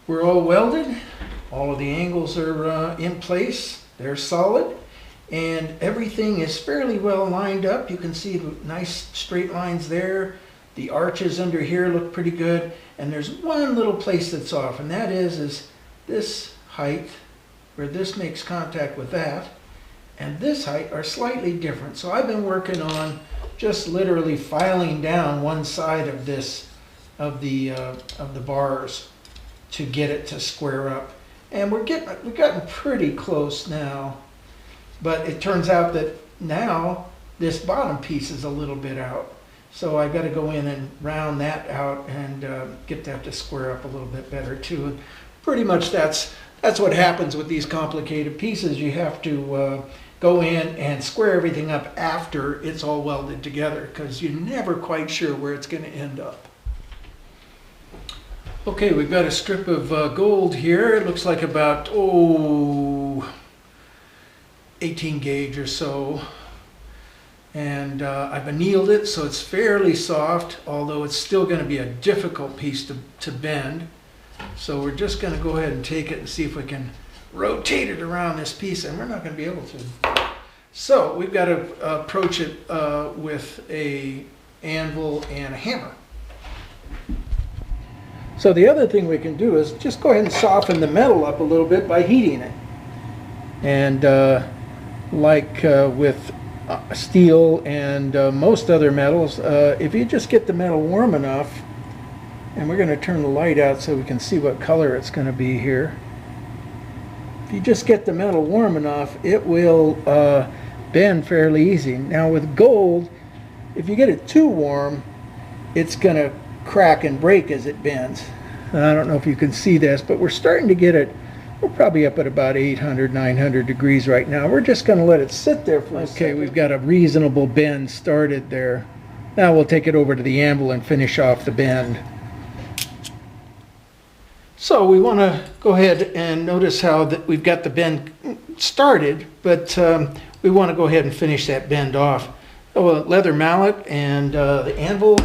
We're all welded. All of the angles are in place. They're solid. And everything is fairly well lined up. You can see the nice straight lines there. The arches under here look pretty good. And there's one little place that's off, and that is this height, where this makes contact with that, and this height are slightly different. So I've been working on just literally filing down one side of this, of the bars, to get it to square up. And we've gotten pretty close now. But it turns out that now this bottom piece is a little bit out. So I got to go in and round that out and get that to square up a little bit better too. And pretty much that's what happens with these complicated pieces. You have to go in and square everything up after it's all welded together, because you're never quite sure where it's going to end up. Okay, we've got a strip of gold here. It looks like about 18 gauge or so, and I've annealed it so it's fairly soft, although it's still going to be a difficult piece to bend. So we're just going to go ahead and take it and see if we can rotate it around this piece, and we're not going to be able to. So we've got to approach it with a anvil and a hammer. So the other thing we can do is just go ahead and soften the metal up a little bit by heating it. And like with steel and most other metals, if you just get the metal warm enough, and we're going to turn the light out so we can see what color it's going to be here. If you just get the metal warm enough, it will bend fairly easy. Now with gold, if you get it too warm, it's going to crack and break as it bends. And I don't know if you can see this, but we're starting to get it. We're probably up at about 800, 900 degrees right now. We're just going to let it sit there for a second. Okay, we've got a reasonable bend started there. Now we'll take it over to the anvil and finish off the bend. So we want to go ahead and notice how that we've got the bend started, but we want to go ahead and finish that bend off. So a leather mallet and the anvil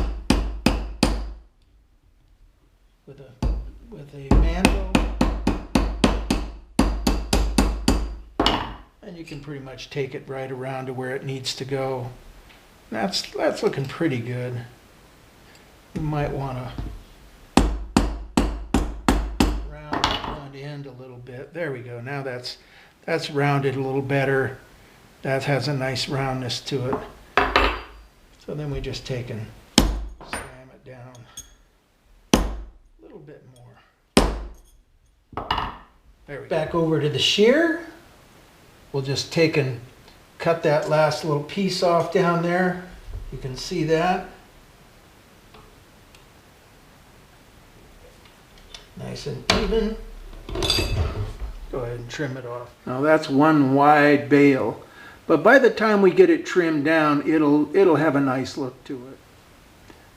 with a mandrel, and you can pretty much take it right around to where it needs to go. That's looking pretty good. You might want to round end a little bit. There we go. Now that's rounded a little better. That has a nice roundness to it. So then we just take and slam it down a little bit more. There we go. Back over to the shear. We'll just take and cut that last little piece off down there. You can see that. Nice and even. Go ahead and trim it off. Now that's one wide bale, but by the time we get it trimmed down, it'll have a nice look to it.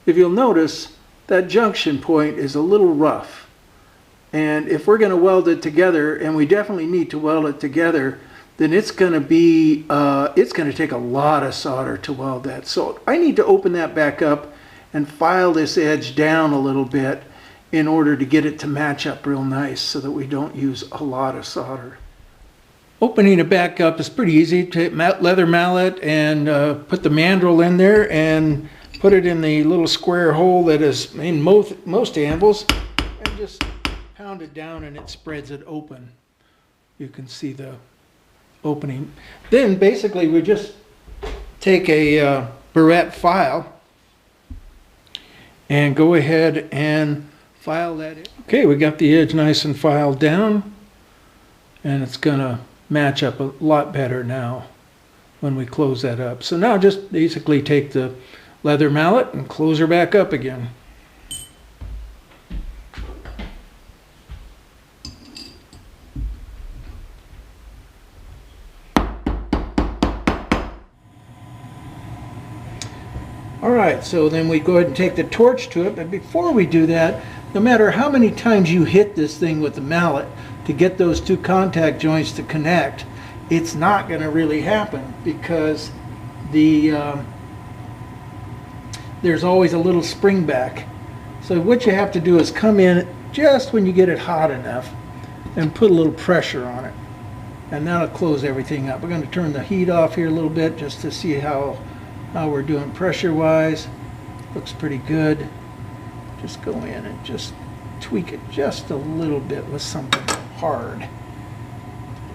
If you'll notice, that junction point is a little rough, and if we're going to weld it together, and we definitely need to weld it together, then it's going to take a lot of solder to weld that. So I need to open that back up and file this edge down a little bit in order to get it to match up real nice so that we don't use a lot of solder. Opening it back up is pretty easy. Take leather mallet and put the mandrel in there and put it in the little square hole that is in most anvils, and just pound it down and it spreads it open. You can see the opening. Then basically we just take a barrette file and go ahead and file that in. Okay, we got the edge nice and filed down, and it's gonna match up a lot better now when we close that up. So now just basically take the leather mallet and close her back up again. Alright, so then we go ahead and take the torch to it, but before we do that, no matter how many times you hit this thing with the mallet to get those two contact joints to connect, it's not going to really happen, because there's always a little spring back. So what you have to do is come in just when you get it hot enough, and put a little pressure on it. And that'll close everything up. We're going to turn the heat off here a little bit just to see how we're doing pressure-wise. Looks pretty good. Just go in and just tweak it just a little bit with something hard.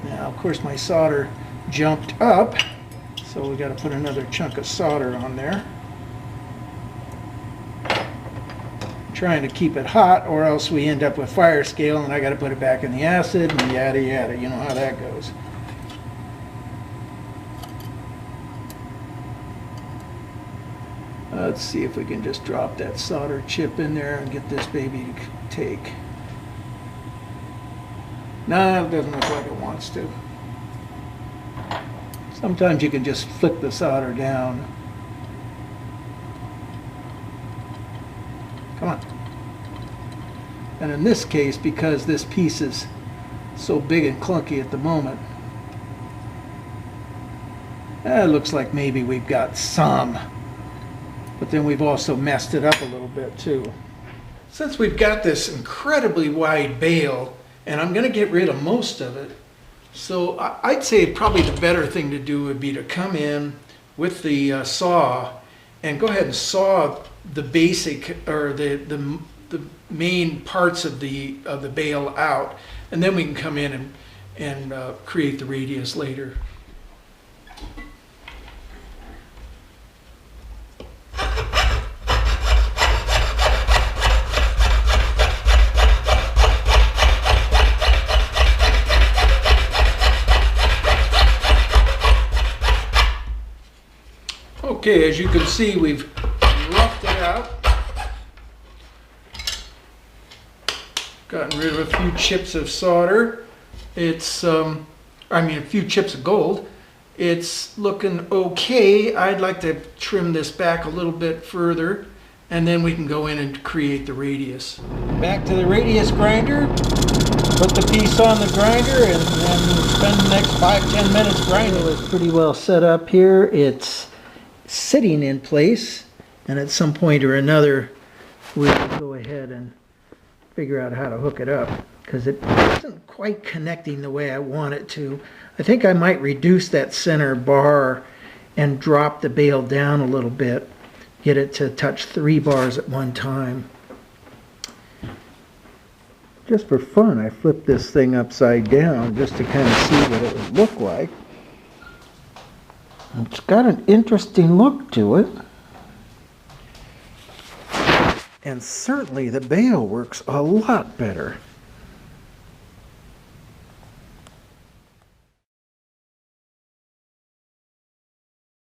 Now, of course, my solder jumped up, so we got to put another chunk of solder on there. Trying to keep it hot, or else we end up with fire scale, and I got to put it back in the acid, and yada yada. You know how that goes. Let's see if we can just drop that solder chip in there and get this baby to take. No, it doesn't look like it wants to. Sometimes you can just flick the solder down. Come on. And in this case, because this piece is so big and clunky at the moment, it looks like maybe we've got some. But then we've also messed it up a little bit too. Since we've got this incredibly wide bale, and I'm going to get rid of most of it, so I'd say probably the better thing to do would be to come in with the saw and go ahead and saw the basic, or the main parts of the bale out, and then we can come in and create the radius later. Okay, as you can see, we've roughed it out. Gotten rid of a few chips of solder. It's, a few chips of gold. It's looking okay. I'd like to trim this back a little bit further, and then we can go in and create the radius. Back to the radius grinder. Put the piece on the grinder, and then spend the next 5-10 minutes grinding. It's pretty well set up here. It's sitting in place, and at some point or another we'll go ahead and figure out how to hook it up, because it isn't quite connecting the way I want it to. I think I might reduce that center bar and drop the bale down a little bit, get it to touch 3 bars at one time. Just for fun, I flipped this thing upside down just to kind of see what it would look like. It's got an interesting look to it. And certainly the bale works a lot better.